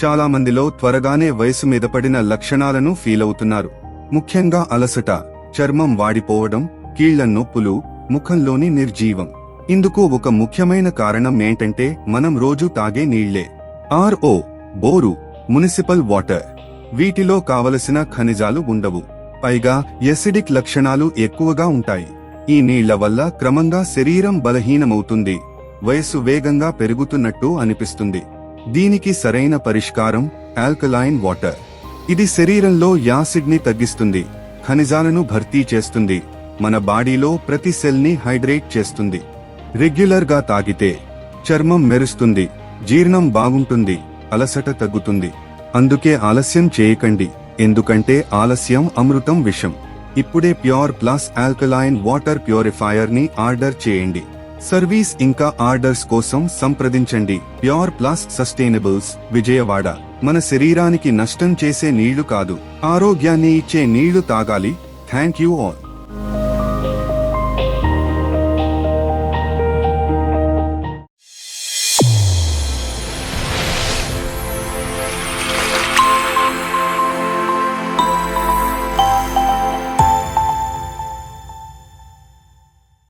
చాలా మందిలో త్వరగానే వయసు మీద పడిన లక్షణాలను ఫీలవుతున్నారు. ముఖ్యంగా అలసట, చర్మం వాడిపోవడం, కీళ్ల నొప్పులు, ముఖంలోని నిర్జీవం. ఇందుకు ఒక ముఖ్యమైన కారణం ఏంటంటే మనం రోజు తాగే నీళ్లే. RO, bore, municipal water. వీటిలో కావలసిన ఖనిజాలు ఉండవు. పైగా ఎసిడిక్ లక్షణాలు ఎక్కువగా ఉంటాయి. ఈ నీళ్ల వల్ల క్రమంగా శరీరం బలహీనమవుతుంది, వయస్సు వేగంగా పెరుగుతున్నట్టు అనిపిస్తుంది. దీనికి సరైన పరిష్కారం ఆల్కలైన్ వాటర్. ఇది శరీరంలో యాసిడ్ ని తగ్గిస్తుంది, ఖనిజాలను భర్తీ చేస్తుంది, మన బాడీలో ప్రతి సెల్ ని హైడ్రేట్ చేస్తుంది. రెగ్యులర్ గా తాగితే చర్మం మెరుస్తుంది, జీర్ణం బాగుంటుంది, అలసట తగ్గుతుంది. అందుకే ఆలస్యం చేయకండి, ఎందుకంటే ఆలస్యం అమృతం విషం. ఇప్పుడే Pure Plus alkaline water purifier ని ఆర్డర్ చేయండి. సర్వీస్ ఇంకా ఆర్డర్స్ కోసం సంప్రదించండి. Pure Plus Sustainables, Vijayawada. మన శరీరానికి నష్టం చేసే నీళ్లు కాదు, ఆరోగ్యాన్ని ఇచ్చే నీళ్లు తాగాలి. Thank you all.